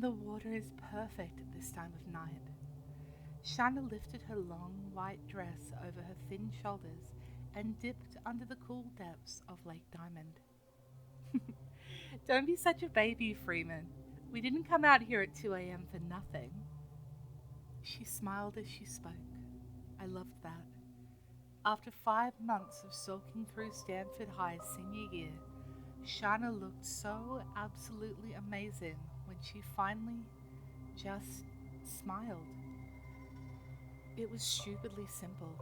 The water is perfect at this time of night. Shanna lifted her long white dress over her thin shoulders and dipped under the cool depths of Lake Diamond. Don't be such a baby, Freeman. We didn't come out here at 2 a.m. for nothing. She smiled as she spoke. I loved that. After 5 months of sulking through Stanford High's senior year, Shanna looked so absolutely amazing when she finally just smiled. It was stupidly simple.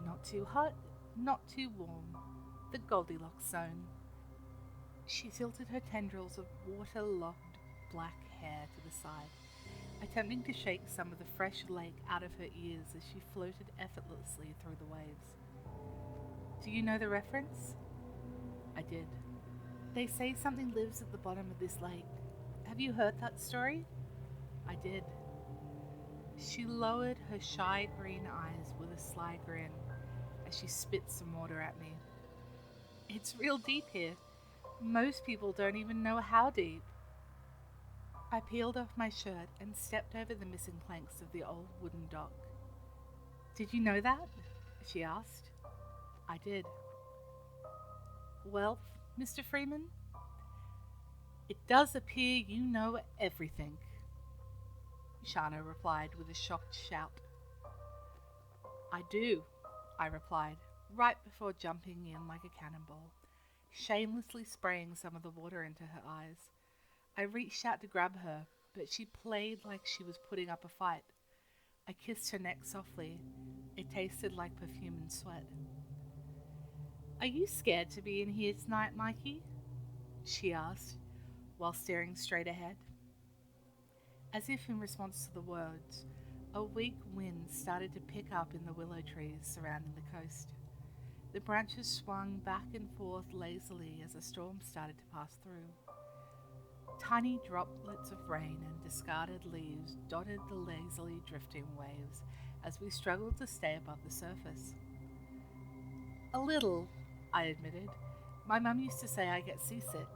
Not too hot, not too warm. The Goldilocks zone. She tilted her tendrils of water-logged black hair to the side, attempting to shake some of the fresh lake out of her ears as she floated effortlessly through the waves. Do you know the reference? I did. They say something lives at the bottom of this lake. Have you heard that story? I did. She lowered her shy green eyes with a sly grin as she spit some water at me. It's real deep here. Most people don't even know how deep. I peeled off my shirt and stepped over the missing planks of the old wooden dock. Did you know that? She asked. I did. Well, Mr. Freeman, it does appear you know everything, Shana replied with a shocked shout. I do, I replied, right before jumping in like a cannonball, shamelessly spraying some of the water into her eyes. I reached out to grab her, but she played like she was putting up a fight. I kissed her neck softly. It tasted like perfume and sweat. Are you scared to be in here tonight, Mikey? She asked, while staring straight ahead. As if in response to the words, a weak wind started to pick up in the willow trees surrounding the coast. The branches swung back and forth lazily as a storm started to pass through. Tiny droplets of rain and discarded leaves dotted the lazily drifting waves as we struggled to stay above the surface. A little, I admitted. My mum used to say I get seasick.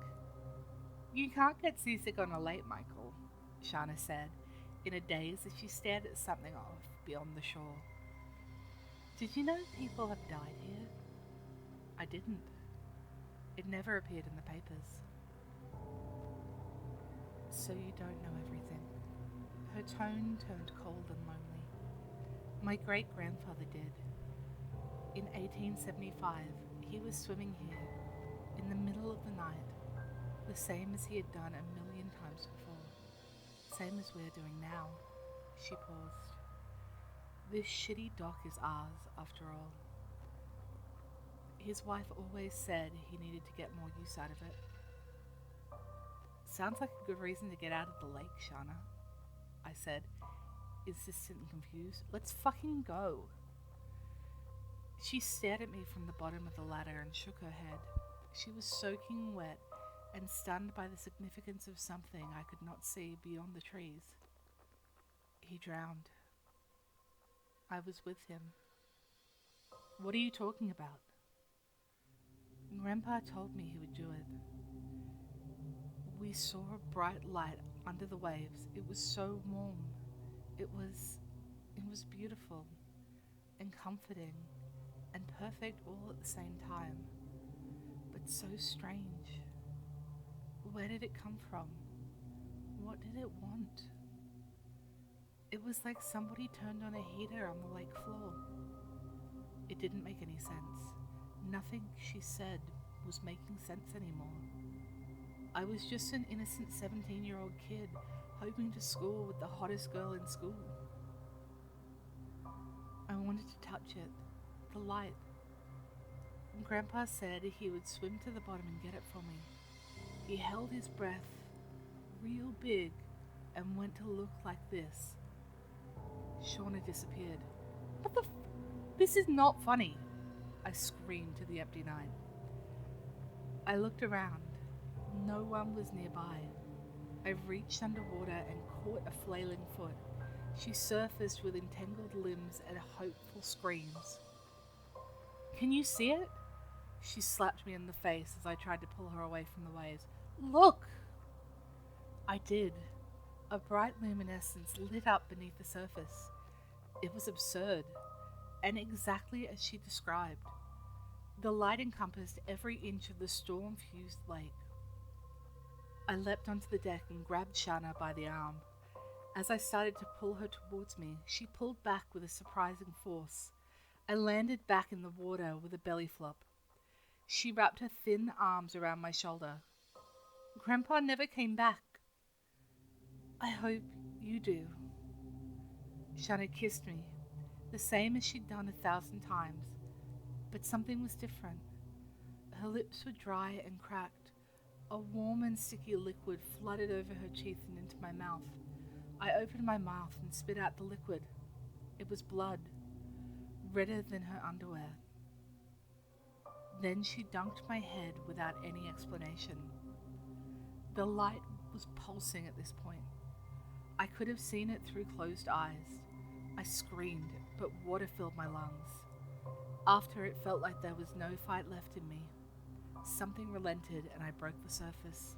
You can't get seasick on a lake, Michael, Shana said, in a daze as she stared at something off beyond the shore. Did you know people have died here? I didn't. It never appeared in the papers. So you don't know everything. Her tone turned cold and lonely. My great-grandfather did. In 1875, he was swimming here, in the middle of the night, the same as he had done a million times before. Same as we're doing now. She paused. This shitty dock is ours, after all. His wife always said he needed to get more use out of it. Sounds like a good reason to get out of the lake, Shana, I said, insistent and confused. Let's fucking go. She stared at me from the bottom of the ladder and shook her head. She was soaking wet and stunned by the significance of something I could not see beyond the trees. He drowned. I was with him. What are you talking about? Grandpa told me he would do it. We saw a bright light under the waves. It was so warm. It was beautiful and comforting and perfect all at the same time, but so strange. Where did it come from? What did it want? It was like somebody turned on a heater on the lake floor. It didn't make any sense. Nothing she said was making sense anymore. I was just an innocent 17-year-old kid hoping to school with the hottest girl in school. I wanted to touch it, the light. Grandpa said he would swim to the bottom and get it for me. He held his breath real big and went to look like this. Shauna disappeared. What the This is not funny, I screamed to the empty night. I looked around. No one was nearby. I reached underwater and caught a flailing foot. She surfaced with entangled limbs and hopeful screams. Can you see it? She slapped me in the face as I tried to pull her away from the waves. Look! I did. A bright luminescence lit up beneath the surface. It was absurd, and exactly as she described. The light encompassed every inch of the storm-fused lake. I leapt onto the deck and grabbed Shanna by the arm. As I started to pull her towards me, she pulled back with a surprising force. I landed back in the water with a belly flop. She wrapped her thin arms around my shoulder. Grandpa never came back. I hope you do. Shanna kissed me, the same as she'd done 1,000 times, but something was different. Her lips were dry and cracked. A warm and sticky liquid flooded over her teeth and into my mouth. I opened my mouth and spit out the liquid. It was blood, redder than her underwear. Then she dunked my head without any explanation. The light was pulsing at this point. I could have seen it through closed eyes. I screamed, but water filled my lungs. After, it felt like there was no fight left in me. Something relented and I broke the surface.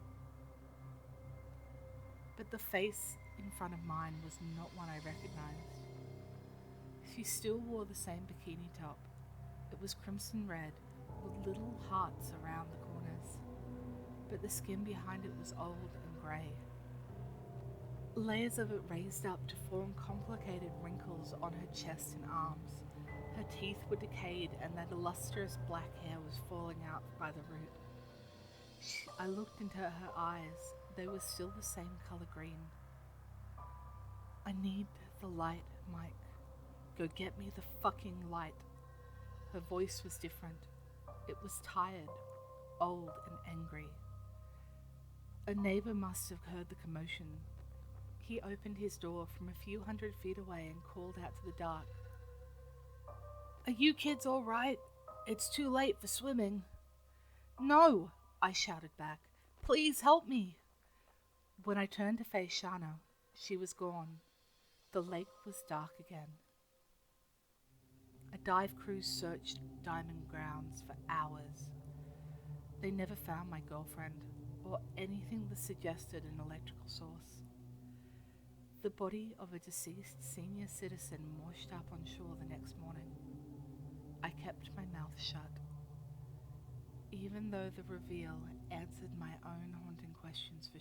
But the face in front of mine was not one I recognized. She still wore the same bikini top. It was crimson red, with little hearts around the corners, but the skin behind it was old and grey. Layers of it raised up to form complicated wrinkles on her chest and arms. Her teeth were decayed and their lustrous black hair was falling out by the root. I looked into her eyes. They were still the same color green. I need the light, Mike. Go get me the fucking light. Her voice was different. It was tired, old and angry. A neighbor must have heard the commotion. He opened his door from a few 100 feet away and called out to the dark. Are you kids all right? It's too late for swimming. No, I shouted back. Please help me. When I turned to face Shanna, she was gone. The lake was dark again. A dive crew searched Diamond grounds for hours. They never found my girlfriend or anything that suggested an electrical source. The body of a deceased senior citizen washed up on shore the next morning. I kept my mouth shut. Even though the reveal answered my own haunting questions for